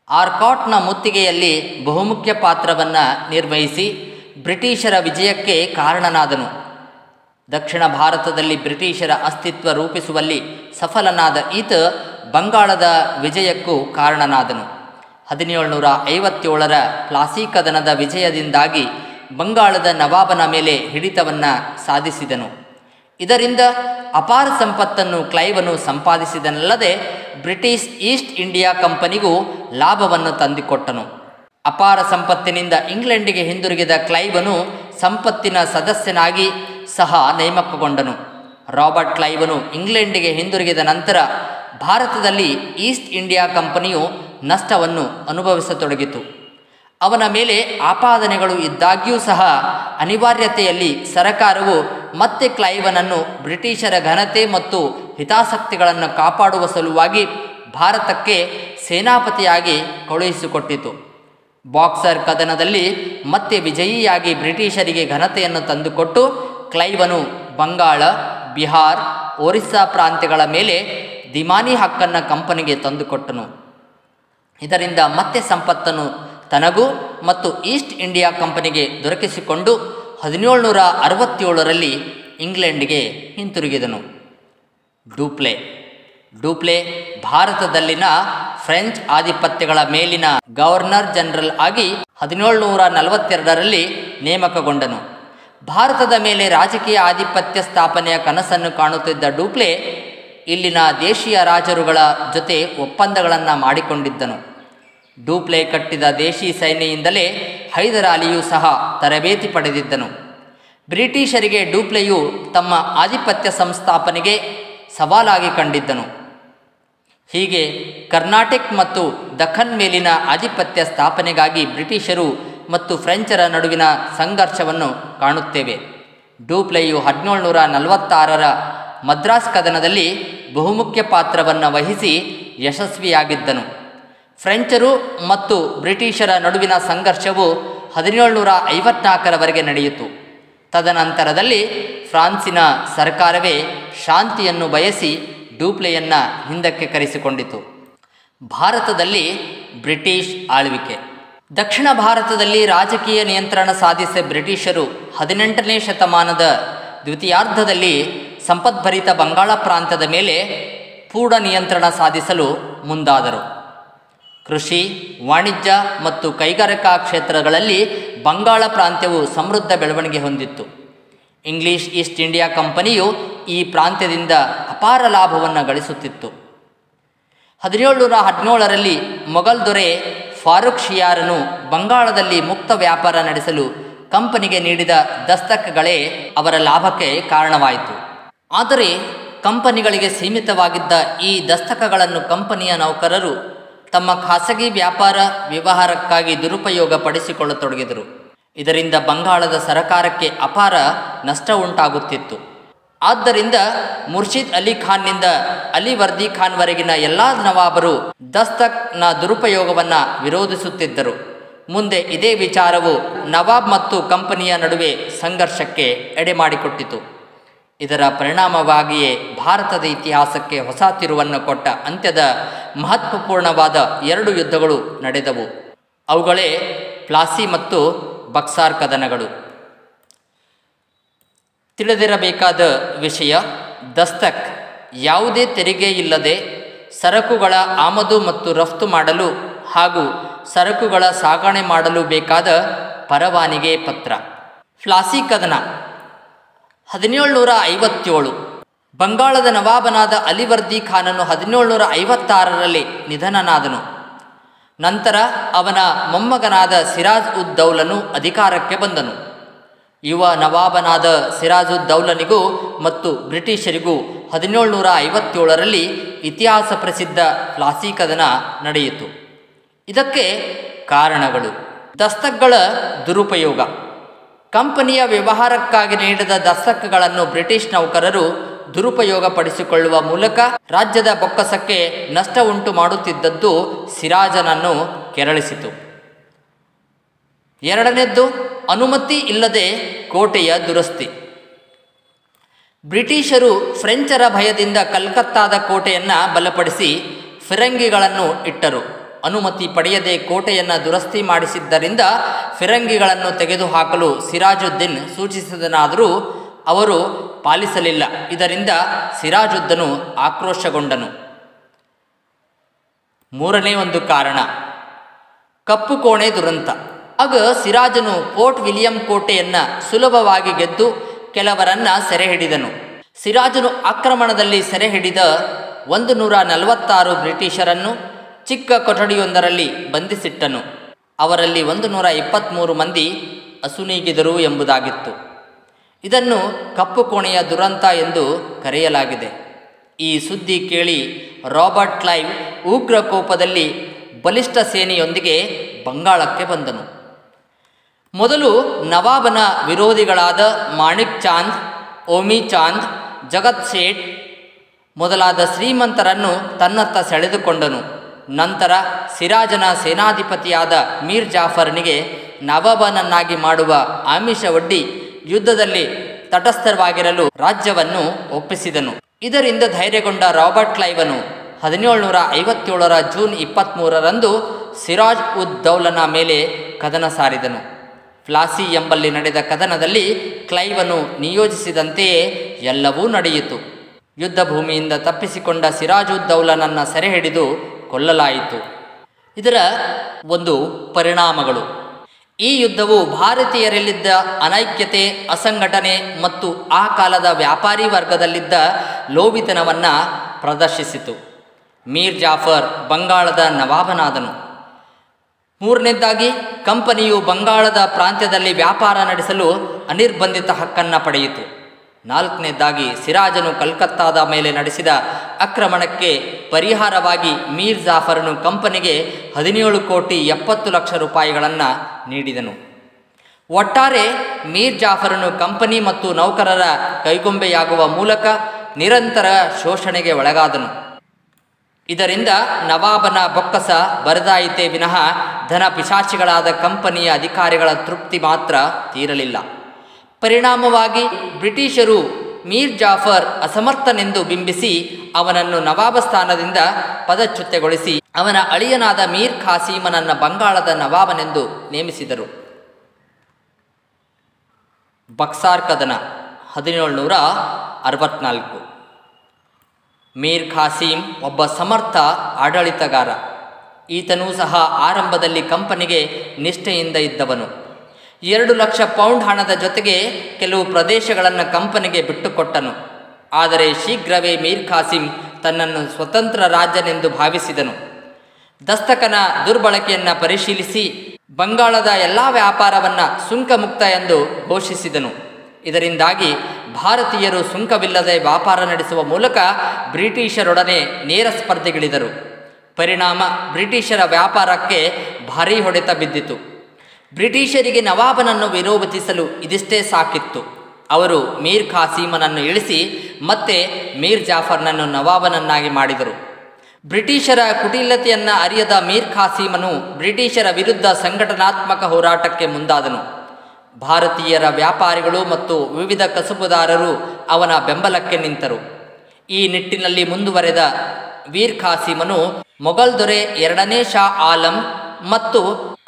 ಆರ್ಕಾಟ್ನ ಮುತ್ತಿಗೆಯಲ್ಲಿ ಬಹುಮುಖ್ಯ ಪಾತ್ರವನ್ನು ನಿರ್ವಹಿಸಿ ಬ್ರಿಟಿಷರ ವಿಜಯಕ್ಕೆ ಕಾರಣನಾದನು. ದಕ್ಷಿಣ ಭಾರತದಲ್ಲಿ ಬ್ರಿಟಿಷರ ಅಸ್ತಿತ್ವ ರೂಪಿಸುವಲ್ಲಿ ಸಫಲನಾದ ಈತ ಬಂಗಾಳದ ವಿಜಯಕ್ಕೂ ಕಾರಣನಾದನು. 1757 ಪ್ಲಾಸಿ ಕದನದ ವಿಜಯದಿಂದಾಗಿ ಬಂಗಾಳದ ನವಾಬನ ಮೇಲೆ ಹಿಡಿತವನ್ನು ಸಾಧಿಸಿದನು. ಇದರಿಂದ ಅಪಾರ ಸಂಪತ್ತನ್ನು ಕ್ಲೈವನು ಸಂಪಾದಿಸಿದನಲ್ಲದೆ ಬ್ರಿಟಿಷ್ ಈಸ್ಟ್ ಇಂಡಿಯಾ ಕಂಪನಿಗೂ ಲಾಭವನ್ನು ತಂದುಕೊಟ್ಟನು. ಅಪಾರ ಸಂಪತ್ತಿನಿಂದ ಇಂಗ್ಲೆಂಡಿಗೆ ಹಿಂದಿರುಗಿದ ಕ್ಲೈವನು ಸಂಪತ್ತಿನ ಸದಸ್ಯನಾಗಿ ಸಹ ನೇಮಕಗೊಂಡನು. ರಾಬರ್ಟ್ ಕ್ಲೈವನು ಇಂಗ್ಲೆಂಡಿಗೆ ಹಿಂದಿರುಗಿದ ನಂತರ ಭಾರತದಲ್ಲಿ ಈಸ್ಟ್ ಇಂಡಿಯಾ ಕಂಪನಿಯು ನಷ್ಟವನ್ನು ಅನುಭವಿಸತೊಡಗಿತು. ಅವನ ಮೇಲೆ ಆಪಾದನೆಗಳು ಇದ್ದಾಗ್ಯೂ ಸಹ ಅನಿವಾರ್ಯತೆಯಲ್ಲಿ ಸರಕಾರವು ಮತ್ತೆ ಕ್ಲೈವನನ್ನು ಬ್ರಿಟಿಷರ ಘನತೆ ಮತ್ತು ಹಿತಾಸಕ್ತಿಗಳನ್ನು ಕಾಪಾಡುವ ಸಲುವಾಗಿ ಭಾರತಕ್ಕೆ ಸೇನಾಪತಿಯಾಗಿ ಕಳುಹಿಸಿಕೊಟ್ಟಿತು. ಬಾಕ್ಸರ್ ಕದನದಲ್ಲಿ ಮತ್ತೆ ವಿಜಯಿಯಾಗಿ ಬ್ರಿಟಿಷರಿಗೆ ಘನತೆಯನ್ನು ತಂದುಕೊಟ್ಟು ಕ್ಲೈವನು ಬಂಗಾಳ, ಬಿಹಾರ್, ಒರಿಸ್ಸಾ ಪ್ರಾಂತ್ಯಗಳ ಮೇಲೆ ದಿವಾನಿ ಹಕ್ಕನ್ನು ಕಂಪನಿಗೆ ತಂದುಕೊಟ್ಟನು. ಇದರಿಂದ ಮತ್ತೆ ಸಂಪತ್ತನ್ನು ತನಗೂ ಮತ್ತು ಈಸ್ಟ್ ಇಂಡಿಯಾ ಕಂಪನಿಗೆ ದೊರಕಿಸಿಕೊಂಡು 1767 ಇಂಗ್ಲೆಂಡಿಗೆ ಹಿಂತಿರುಗಿದನು. ಡೂಪ್ಲೆ ಭಾರತದಲ್ಲಿನ ಫ್ರೆಂಚ್ ಆಧಿಪತ್ಯಗಳ ಮೇಲಿನ ಗವರ್ನರ್ ಜನರಲ್ ಆಗಿ 1742 ನೇಮಕಗೊಂಡನು. ಭಾರತದ ಮೇಲೆ ರಾಜಕೀಯ ಆಧಿಪತ್ಯ ಸ್ಥಾಪನೆಯ ಕನಸನ್ನು ಕಾಣುತ್ತಿದ್ದ ಡೂಪ್ಲೆ ಇಲ್ಲಿನ ದೇಶೀಯ ರಾಜರುಗಳ ಜೊತೆ ಒಪ್ಪಂದಗಳನ್ನು ಮಾಡಿಕೊಂಡಿದ್ದನು. ಡೂಪ್ಲೆ ಕಟ್ಟಿದ ದೇಶಿ ಸೈನ್ಯದಿಂದಲೇ ಹೈದರಾಲಿಯೂ ಸಹ ತರಬೇತಿ ಪಡೆದಿದ್ದನು. ಬ್ರಿಟಿಷರಿಗೆ ಡೂಪ್ಲೆಯು ತಮ್ಮ ಆಧಿಪತ್ಯ ಸಂಸ್ಥಾಪನೆಗೆ ಸವಾಲಾಗಿ ಕಂಡಿದ್ದನು. ಹೀಗೆ ಕರ್ನಾಟಕ ಮತ್ತು ದಖನ್ ಮೇಲಿನ ಆಧಿಪತ್ಯ ಸ್ಥಾಪನೆಗಾಗಿ ಬ್ರಿಟಿಷರು ಮತ್ತು ಫ್ರೆಂಚರ ನಡುವಿನ ಸಂಘರ್ಷವನ್ನು ಕಾಣುತ್ತೇವೆ. ಡೂಪ್ಲೆಯು 1746ರ ಮದ್ರಾಸ್ ಕದನದಲ್ಲಿ ಬಹುಮುಖ್ಯ ಪಾತ್ರವನ್ನು ವಹಿಸಿ ಯಶಸ್ವಿಯಾಗಿದ್ದನು. ಫ್ರೆಂಚರು ಮತ್ತು ಬ್ರಿಟಿಷರ ನಡುವಿನ ಸಂಘರ್ಷವು 1754ರವರೆಗೆ ನಡೆಯಿತು. ತದನಂತರದಲ್ಲಿ ಫ್ರಾನ್ಸಿನ ಸರ್ಕಾರವೇ ಶಾಂತಿಯನ್ನು ಬಯಸಿ ಡೂಪ್ಲೆಯನ್ನು ಹಿಂದಕ್ಕೆ ಕರೆಸಿಕೊಂಡಿತು. ಭಾರತದಲ್ಲಿ ಬ್ರಿಟಿಷ್ ಆಳ್ವಿಕೆ. ದಕ್ಷಿಣ ಭಾರತದಲ್ಲಿ ರಾಜಕೀಯ ನಿಯಂತ್ರಣ ಸಾಧಿಸಿದ ಬ್ರಿಟಿಷರು 18ನೇ ಶತಮಾನದ ದ್ವಿತೀಯಾರ್ಧದಲ್ಲಿ ಸಂಪದ್ಭರಿತ ಬಂಗಾಳ ಪ್ರಾಂತ್ಯದ ಮೇಲೆ ಪೂರ್ಣ ನಿಯಂತ್ರಣ ಸಾಧಿಸಲು ಮುಂದಾದರು. ಕೃಷಿ, ವಾಣಿಜ್ಯ ಮತ್ತು ಕೈಗಾರಿಕಾ ಕ್ಷೇತ್ರಗಳಲ್ಲಿ ಬಂಗಾಳ ಪ್ರಾಂತ್ಯವು ಸಮೃದ್ಧ ಬೆಳವಣಿಗೆ ಹೊಂದಿತ್ತು. ಇಂಗ್ಲಿಷ್ ಈಸ್ಟ್ ಇಂಡಿಯಾ ಕಂಪನಿಯು ಈ ಪ್ರಾಂತ್ಯದಿಂದ ಅಪಾರ ಲಾಭವನ್ನು ಗಳಿಸುತ್ತಿತ್ತು. 1717ರಲ್ಲಿ ಮೊಘಲ್ ದೊರೆ ಫಾರೂಕ್ ಶಿಯಾರನು ಬಂಗಾಳದಲ್ಲಿ ಮುಕ್ತ ವ್ಯಾಪಾರ ನಡೆಸಲು ಕಂಪನಿಗೆ ನೀಡಿದ ದಸ್ತಕಗಳೇ ಅವರ ಲಾಭಕ್ಕೆ ಕಾರಣವಾಯಿತು. ಆದರೆ ಕಂಪನಿಗಳಿಗೆ ಸೀಮಿತವಾಗಿದ್ದ ಈ ದಸ್ತಕಗಳನ್ನು ಕಂಪನಿಯ ನೌಕರರು ತಮ್ಮ ಖಾಸಗಿ ವ್ಯಾಪಾರ ವ್ಯವಹಾರಕ್ಕಾಗಿ ದುರುಪಯೋಗ ಪಡಿಸಿಕೊಳ್ಳತೊಡಗಿದರು. ಇದರಿಂದ ಬಂಗಾಳದ ಸರಕಾರಕ್ಕೆ ಅಪಾರ ನಷ್ಟ ಉಂಟಾಗುತ್ತಿತ್ತು. ಆದ್ದರಿಂದ ಮುರ್ಷಿದ್ ಅಲಿ ಖಾನ್ನಿಂದ ಅಲಿ ವರ್ದಿ ಖಾನ್ವರೆಗಿನ ಎಲ್ಲ ನವಾಬರು ದಸ್ತಕ್ನ ದುರುಪಯೋಗವನ್ನು ವಿರೋಧಿಸುತ್ತಿದ್ದರು. ಮುಂದೆ ಇದೇ ವಿಚಾರವು ನವಾಬ್ ಮತ್ತು ಕಂಪನಿಯ ನಡುವೆ ಸಂಘರ್ಷಕ್ಕೆ ಎಡೆಮಾಡಿಕೊಟ್ಟಿತು. ಇದರ ಪರಿಣಾಮವಾಗಿಯೇ ಭಾರತದ ಇತಿಹಾಸಕ್ಕೆ ಹೊಸ ತಿರುವನ್ನು ಕೊಟ್ಟ ಅಂತ್ಯದ ಮಹತ್ವಪೂರ್ಣವಾದ 2 ಯುದ್ಧಗಳು ನಡೆದವು. ಅವುಗಳೇ ಪ್ಲಾಸಿ ಮತ್ತು ಬಕ್ಸಾರ್ ಕದನಗಳು. ತಿಳಿದಿರಬೇಕಾದ ವಿಷಯ, ದಸ್ತಕ್ ಯಾವುದೇ ತೆರಿಗೆ ಇಲ್ಲದೆ ಸರಕುಗಳ ಆಮದು ಮತ್ತು ರಫ್ತು ಮಾಡಲು ಹಾಗೂ ಸರಕುಗಳ ಸಾಗಣೆ ಮಾಡಲು ಬೇಕಾದ ಪರವಾನಿಗೆ ಪತ್ರ. ಪ್ಲಾಸಿ ಕದನ 1757. ಬಂಗಾಳದ ನವಾಬನಾದ ಅಲಿವರ್ದಿ ಖಾನನು 1756ರಲ್ಲಿ ನಿಧನನಾದನು. ನಂತರ ಅವನ ಮೊಮ್ಮಗನಾದ ಸಿರಾಜ್ ಉದ್ ದೌಲನು ಅಧಿಕಾರಕ್ಕೆ ಬಂದನು. ಯುವ ನವಾಬನಾದ ಸಿರಾಜ್ ಉದ್ ದೌಲನಿಗೂ ಮತ್ತು ಬ್ರಿಟಿಷರಿಗೂ 1757ರಲ್ಲಿ ಇತಿಹಾಸ ಪ್ರಸಿದ್ಧ ಪ್ಲಾಸಿ ಕದನ ನಡೆಯಿತು. ಇದಕ್ಕೆ ಕಾರಣಗಳು: ದಸ್ತಕ್ಗಳ ದುರುಪಯೋಗ. ಕಂಪನಿಯ ವ್ಯವಹಾರಕ್ಕಾಗಿ ನೀಡಿದ ದಸ್ತಕಗಳನ್ನು ಬ್ರಿಟಿಷ್ ನೌಕರರು ದುರುಪಯೋಗ ಪಡಿಸಿಕೊಳ್ಳುವ ಮೂಲಕ ರಾಜ್ಯದ ಬೊಕ್ಕಸಕ್ಕೆ ನಷ್ಟ ಉಂಟು ಮಾಡುತ್ತಿದ್ದದ್ದು ಸಿರಾಜನನ್ನು ಕೆರಳಿಸಿತು. ಎರಡನೇದ್ದು, ಅನುಮತಿ ಇಲ್ಲದೆ ಕೋಟೆಯ ದುರಸ್ತಿ. ಬ್ರಿಟಿಷರು ಫ್ರೆಂಚರ ಭಯದಿಂದ ಕಲ್ಕತ್ತಾದ ಕೋಟೆಯನ್ನು ಬಲಪಡಿಸಿ ಫಿರಂಗಿಗಳನ್ನು ಇಟ್ಟರು. ಅನುಮತಿ ಪಡೆಯದೆ ಕೋಟೆಯನ್ನು ದುರಸ್ತಿ ಮಾಡಿಸಿದ್ದರಿಂದ ಫಿರಂಗಿಗಳನ್ನು ತೆಗೆದುಹಾಕಲು ಸಿರಾಜುದ್ದೀನ್ ಸೂಚಿಸಿದನಾದರೂ ಅವರು ಪಾಲಿಸಲಿಲ್ಲ. ಇದರಿಂದ ಸಿರಾಜುದ್ದನು ಆಕ್ರೋಶಗೊಂಡನು. ಮೂರನೇ ಒಂದು ಕಾರಣ, ಕಪ್ಪು ಕೋಣೆ ದುರಂತ. ಆಗ ಸಿರಾಜನು ಫೋರ್ಟ್ ವಿಲಿಯಂ ಕೋಟೆಯನ್ನು ಸುಲಭವಾಗಿ ಗೆದ್ದು ಕೆಲವರನ್ನು ಸೆರೆ ಹಿಡಿದನು. ಸಿರಾಜನು ಆಕ್ರಮಣದಲ್ಲಿ ಸೆರೆ ಹಿಡಿದ 146 ಬ್ರಿಟಿಷರನ್ನು ಚಿಕ್ಕ ಕೊಠಡಿಯೊಂದರಲ್ಲಿ ಬಂಧಿಸಿಟ್ಟನು. ಅವರಲ್ಲಿ 123 ಮಂದಿ ಅಸುನೀಗಿದರು ಎಂಬುದಾಗಿತ್ತು. ಇದನ್ನು ಕಪ್ಪು ಕೋಣೆಯ ದುರಂತ ಎಂದು ಕರೆಯಲಾಗಿದೆ. ಈ ಸುದ್ದಿ ಕೇಳಿ ರಾಬರ್ಟ್ ಕ್ಲೈವ್ ಉಗ್ರ ಕೋಪದಲ್ಲಿ ಬಲಿಷ್ಠ ಸೇನೆಯೊಂದಿಗೆ ಬಂಗಾಳಕ್ಕೆ ಬಂದನು. ಮೊದಲು ನವಾಬನ ವಿರೋಧಿಗಳಾದ ಮಾಣಿಕ್ ಚಾಂದ್, ಓಮಿ ಚಾಂದ್, ಜಗತ್ ಸೇಠ್ ಮೊದಲಾದ ಶ್ರೀಮಂತರನ್ನು ತನ್ನತ್ತ ಸೆಳೆದುಕೊಂಡನು. ನಂತರ ಸಿರಾಜನ ಸೇನಾಧಿಪತಿಯಾದ ಮೀರ್ ಜಾಫರ್ನಿಗೆ ನವಾಬನನ್ನಾಗಿ ಮಾಡುವ ಆಮಿಷವೊಡ್ಡಿ ಯುದ್ಧದಲ್ಲಿ ತಟಸ್ಥವಾಗಿರಲು ರಾಜ್ಯವನ್ನು ಒಪ್ಪಿಸಿದನು. ಇದರಿಂದ ಧೈರ್ಯಗೊಂಡ ರಾಬರ್ಟ್ ಕ್ಲೈವನು 1757ರ ಜೂನ್ 23ರಂದು ಸಿರಾಜ್ ಉದ್ ದೌಲನ ಮೇಲೆ ಕದನ ಸಾರಿದನು. ಪ್ಲಾಸಿ ಎಂಬಲ್ಲಿ ನಡೆದ ಕದನದಲ್ಲಿ ಕ್ಲೈವನು ನಿಯೋಜಿಸಿದಂತೆಯೇ ಎಲ್ಲವೂ ನಡೆಯಿತು. ಯುದ್ಧ ಭೂಮಿಯಿಂದ ತಪ್ಪಿಸಿಕೊಂಡ ಸಿರಾಜ್ ಉದ್ ದೌಲನನ್ನು ಸೆರೆ ಹಿಡಿದು ಕೊಲ್ಲಲಾಯಿತು. ಇದರ ಒಂದು ಪರಿಣಾಮಗಳು: ಈ ಯುದ್ಧವು ಭಾರತೀಯರಲ್ಲಿದ್ದ ಅನೈಕ್ಯತೆ, ಅಸಂಘಟನೆ ಮತ್ತು ಆ ಕಾಲದ ವ್ಯಾಪಾರಿ ವರ್ಗದಲ್ಲಿದ್ದ ಲೋಭಿತನವನ್ನು ಪ್ರದರ್ಶಿಸಿತು. ಮೀರ್ ಜಾಫರ್ ಬಂಗಾಳದ ನವಾಬನಾದನು. ಮೂರನೇದಾಗಿ, ಕಂಪನಿಯು ಬಂಗಾಳದ ಪ್ರಾಂತ್ಯದಲ್ಲಿ ವ್ಯಾಪಾರ ನಡೆಸಲು ಅನಿರ್ಬಂಧಿತ ಹಕ್ಕನ್ನು ಪಡೆಯಿತು. ನಾಲ್ಕನೇದಾಗಿ, ಸಿರಾಜನು ಕಲ್ಕತ್ತಾದ ಮೇಲೆ ನಡೆಸಿದ ಆಕ್ರಮಣಕ್ಕೆ ಪರಿಹಾರವಾಗಿ ಮೀರ್ ಜಾಫರನು ಕಂಪನಿಗೆ 17 ಕೋಟಿ 70 ಲಕ್ಷ ರೂಪಾಯಿಗಳನ್ನು ನೀಡಿದನು. ಒಟ್ಟಾರೆ ಮೀರ್ ಜಾಫರನು ಕಂಪನಿ ಮತ್ತು ನೌಕರರ ಕೈಗೊಂಬೆಯಾಗುವ ಮೂಲಕ ನಿರಂತರ ಶೋಷಣೆಗೆ ಒಳಗಾದನು. ಇದರಿಂದ ನವಾಬನ ಬೊಕ್ಕಸ ಬರದಾಯಿತೇ ವಿನಃ ಧನ ಪಿಶಾಚಿಗಳಾದ ಕಂಪನಿಯ ಅಧಿಕಾರಿಗಳ ತೃಪ್ತಿ ಮಾತ್ರ ತೀರಲಿಲ್ಲ. ಪರಿಣಾಮವಾಗಿ ಬ್ರಿಟಿಷರು ಮೀರ್ ಜಾಫರ್ ಅಸಮರ್ಥನೆಂದು ಬಿಂಬಿಸಿ ಅವನನ್ನು ನವಾಬ ಸ್ಥಾನದಿಂದ ಪದಚ್ಯುತಗೊಳಿಸಿ ಅವನ ಅಳಿಯನಾದ ಮೀರ್ ಖಾಸೀಮನನ್ನು ಬಂಗಾಳದ ನವಾಬನೆಂದು ನೇಮಿಸಿದರು. ಬಕ್ಸಾರ್ ಕದನ 1764. ಮೀರ್ ಖಾಸೀಂ ಒಬ್ಬ ಸಮರ್ಥ ಆಡಳಿತಗಾರ. ಈತನೂ ಸಹ ಆರಂಭದಲ್ಲಿ ಕಂಪನಿಗೆ ನಿಷ್ಠೆಯಿಂದ ಇದ್ದವನು. 2 ಲಕ್ಷ ಪೌಂಡ್ ಹಣದ ಜೊತೆಗೆ ಕೆಲವು ಪ್ರದೇಶಗಳನ್ನು ಕಂಪನಿಗೆ ಬಿಟ್ಟುಕೊಟ್ಟನು. ಆದರೆ ಶೀಘ್ರವೇ ಮೀರ್ ಖಾಸೀಂ ತನ್ನನ್ನು ಸ್ವತಂತ್ರ ರಾಜ್ಯನೆಂದು ಭಾವಿಸಿದನು. ದಸ್ತಕನ ದುರ್ಬಳಕೆಯನ್ನು ಪರಿಶೀಲಿಸಿ ಬಂಗಾಳದ ಎಲ್ಲ ವ್ಯಾಪಾರವನ್ನು ಸುಂಕಮುಕ್ತ ಎಂದು ಘೋಷಿಸಿದನು. ಇದರಿಂದಾಗಿ ಭಾರತೀಯರು ಸುಂಕವಿಲ್ಲದೆ ವ್ಯಾಪಾರ ನಡೆಸುವ ಮೂಲಕ ಬ್ರಿಟಿಷರೊಡನೆ ನೇರ ಸ್ಪರ್ಧೆಗಿಳಿದರು. ಪರಿಣಾಮ ಬ್ರಿಟಿಷರ ವ್ಯಾಪಾರಕ್ಕೆ ಭಾರೀ ಹೊಡೆತ ಬಿದ್ದಿತು. ಬ್ರಿಟಿಷರಿಗೆ ನವಾಬನನ್ನು ವಿರೋಧಿಸಲು ಇದಿಷ್ಟೇ ಸಾಕಿತ್ತು. ಅವರು ಮೀರ್ ಖಾಸೀಮನನ್ನು ಇಳಿಸಿ ಮತ್ತೆ ಮೀರ್ ಜಾಫರ್ನನ್ನು ನವಾಬನನ್ನಾಗಿ ಮಾಡಿದರು. ಬ್ರಿಟಿಷರ ಕುಟಿಲತೆಯನ್ನು ಅರಿಯದ ಮೀರ್ ಖಾಸೀಮನು ಬ್ರಿಟಿಷರ ವಿರುದ್ಧ ಸಂಘಟನಾತ್ಮಕ ಹೋರಾಟಕ್ಕೆ ಮುಂದಾದನು. ಭಾರತೀಯರ ವ್ಯಾಪಾರಿಗಳು ಮತ್ತು ವಿವಿಧ ಕಸುಬುದಾರರು ಅವನ ಬೆಂಬಲಕ್ಕೆ ನಿಂತರು. ಈ ನಿಟ್ಟಿನಲ್ಲಿ ಮುಂದುವರೆದ ಮೀರ್ ಖಾಸೀಮನು ಮೊಘಲ್ ದೊರೆ 2ನೇ ಶಾ ಆಲಂ ಮತ್ತು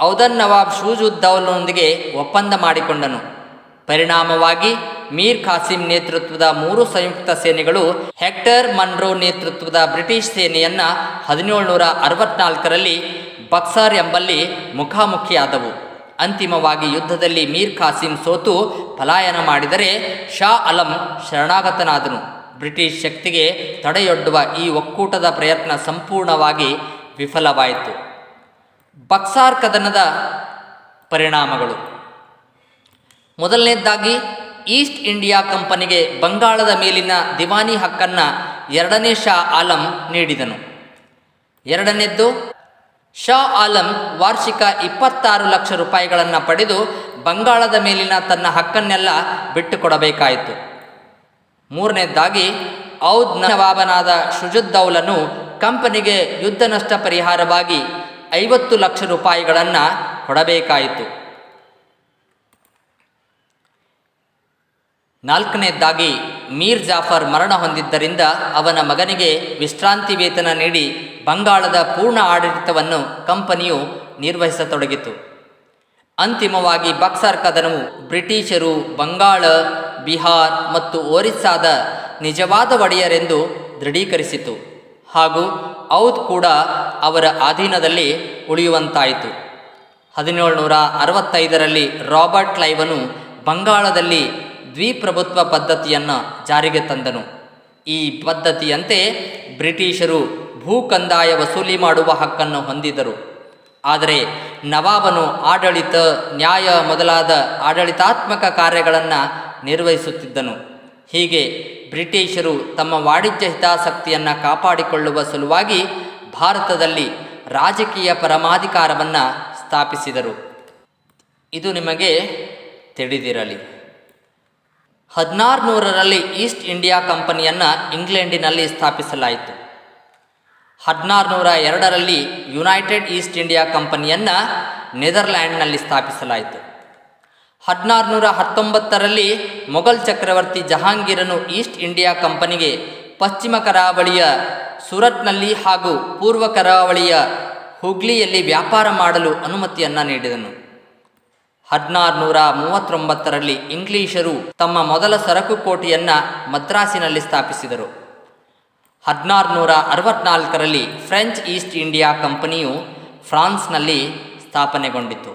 ಔದನ್ ನವಾಬ್ ಶುಜಾಉದ್ದೌಲನೊಂದಿಗೆ ಒಪ್ಪಂದ ಮಾಡಿಕೊಂಡನು. ಪರಿಣಾಮವಾಗಿ ಮೀರ್ ಖಾಸೀಂ ನೇತೃತ್ವದ 3 ಸಂಯುಕ್ತ ಸೇನೆಗಳು ಹೆಕ್ಟರ್ ಮನ್ರೋ ನೇತೃತ್ವದ ಬ್ರಿಟಿಷ್ ಸೇನೆಯನ್ನು 1764ರಲ್ಲಿ ಬಕ್ಸಾರ್ ಎಂಬಲ್ಲಿ ಮುಖಾಮುಖಿಯಾದವು. ಅಂತಿಮವಾಗಿ ಯುದ್ಧದಲ್ಲಿ ಮೀರ್ ಖಾಸೀಂ ಸೋತು ಪಲಾಯನ ಮಾಡಿದರೆ ಶಾ ಆಲಂ ಶರಣಾಗತನಾದನು. ಬ್ರಿಟಿಷ್ ಶಕ್ತಿಗೆ ತಡೆಯೊಡ್ಡುವ ಈ ಒಕ್ಕೂಟದ ಪ್ರಯತ್ನ ಸಂಪೂರ್ಣವಾಗಿ ವಿಫಲವಾಯಿತು. ಬಕ್ಸಾರ್ ಕದನದ ಪರಿಣಾಮಗಳು. ಮೊದಲನೇದಾಗಿ ಈಸ್ಟ್ ಇಂಡಿಯಾ ಕಂಪನಿಗೆ ಬಂಗಾಳದ ಮೇಲಿನ ದಿವಾನಿ ಹಕ್ಕನ್ನು 2ನೇ ಶಾ ಆಲಂ ನೀಡಿದನು. ಎರಡನೇದ್ದು, ಶಾ ಆಲಂ ವಾರ್ಷಿಕ 26 ಲಕ್ಷ ರೂಪಾಯಿಗಳನ್ನು ಪಡೆದು ಬಂಗಾಳದ ಮೇಲಿನ ತನ್ನ ಹಕ್ಕನ್ನೆಲ್ಲ ಬಿಟ್ಟುಕೊಡಬೇಕಾಯಿತು. ಮೂರನೇದಾಗಿ ಔದ್ ನವಾಬನಾದ ಶುಜಾಉದ್ದೌಲನು ಕಂಪನಿಗೆ ಯುದ್ಧ ನಷ್ಟ ಪರಿಹಾರವಾಗಿ 50 ಲಕ್ಷ ರೂಪಾಯಿಗಳನ್ನು ಕೊಡಬೇಕಾಯಿತು. ನಾಲ್ಕನೇದಾಗಿ ಮೀರ್ ಜಾಫರ್ ಮರಣ ಹೊಂದಿದ್ದರಿಂದ ಅವನ ಮಗನಿಗೆ ವಿಶ್ರಾಂತಿ ವೇತನ ನೀಡಿ ಬಂಗಾಳದ ಪೂರ್ಣ ಆಡಳಿತವನ್ನು ಕಂಪನಿಯು ನಿರ್ವಹಿಸತೊಡಗಿತು. ಅಂತಿಮವಾಗಿ ಬಕ್ಸಾರ್ ಕದನವು ಬ್ರಿಟಿಷರು ಬಂಗಾಳ, ಬಿಹಾರ್ ಮತ್ತು ಒರಿಸ್ಸಾದ ನಿಜವಾದ ಒಡೆಯರೆಂದು ದೃಢೀಕರಿಸಿತು ಹಾಗೂ ಔದ್ ಕೂಡ ಅವರ ಅಧೀನದಲ್ಲಿ ಉಳಿಯುವಂತಾಯಿತು. 1765ರಲ್ಲಿ ರಾಬರ್ಟ್ ಕ್ಲೈವನು ಬಂಗಾಳದಲ್ಲಿ ದ್ವಿಪ್ರಭುತ್ವ ಪದ್ಧತಿಯನ್ನು ಜಾರಿಗೆ ತಂದನು. ಈ ಪದ್ಧತಿಯಂತೆ ಬ್ರಿಟಿಷರು ಭೂ ಕಂದಾಯ ವಸೂಲಿ ಮಾಡುವ ಹಕ್ಕನ್ನು ಹೊಂದಿದರು. ಆದರೆ ನವಾಬನು ಆಡಳಿತ, ನ್ಯಾಯ ಮೊದಲಾದ ಆಡಳಿತಾತ್ಮಕ ಕಾರ್ಯಗಳನ್ನು ನಿರ್ವಹಿಸುತ್ತಿದ್ದನು. ಹೀಗೆ ಬ್ರಿಟಿಷರು ತಮ್ಮ ವಾಣಿಜ್ಯ ಹಿತಾಸಕ್ತಿಯನ್ನು ಕಾಪಾಡಿಕೊಳ್ಳುವ ಸಲುವಾಗಿ ಭಾರತದಲ್ಲಿ ರಾಜಕೀಯ ಪರಮಾಧಿಕಾರವನ್ನು ಸ್ಥಾಪಿಸಿದರು. ಇದು ನಿಮಗೆ ತಿಳಿದಿರಲಿ. 1600ರಲ್ಲಿ ಈಸ್ಟ್ ಇಂಡಿಯಾ ಕಂಪನಿಯನ್ನು ಇಂಗ್ಲೆಂಡಿನಲ್ಲಿ ಸ್ಥಾಪಿಸಲಾಯಿತು. 1602ರಲ್ಲಿ ಯುನೈಟೆಡ್ ಈಸ್ಟ್ ಇಂಡಿಯಾ ಕಂಪನಿಯನ್ನು ನೆದರ್ಲ್ಯಾಂಡ್ನಲ್ಲಿ ಸ್ಥಾಪಿಸಲಾಯಿತು. 1619ರಲ್ಲಿ ಮೊಘಲ್ ಚಕ್ರವರ್ತಿ ಜಹಾಂಗೀರನು ಈಸ್ಟ್ ಇಂಡಿಯಾ ಕಂಪನಿಗೆ ಪಶ್ಚಿಮ ಕರಾವಳಿಯ ಸೂರತ್ನಲ್ಲಿ ಹಾಗೂ ಪೂರ್ವ ಕರಾವಳಿಯ ಹುಗ್ಲಿಯಲ್ಲಿ ವ್ಯಾಪಾರ ಮಾಡಲು ಅನುಮತಿಯನ್ನು ನೀಡಿದನು. 1639ರಲ್ಲಿ ಇಂಗ್ಲಿಷರು ತಮ್ಮ ಮೊದಲ ಸರಕು ಕೋಟೆಯನ್ನು ಮದ್ರಾಸಿನಲ್ಲಿ ಸ್ಥಾಪಿಸಿದರು. 1664ರಲ್ಲಿ ಫ್ರೆಂಚ್ ಈಸ್ಟ್ ಇಂಡಿಯಾ ಕಂಪನಿಯು ಫ್ರಾನ್ಸ್ನಲ್ಲಿ ಸ್ಥಾಪನೆಗೊಂಡಿತು.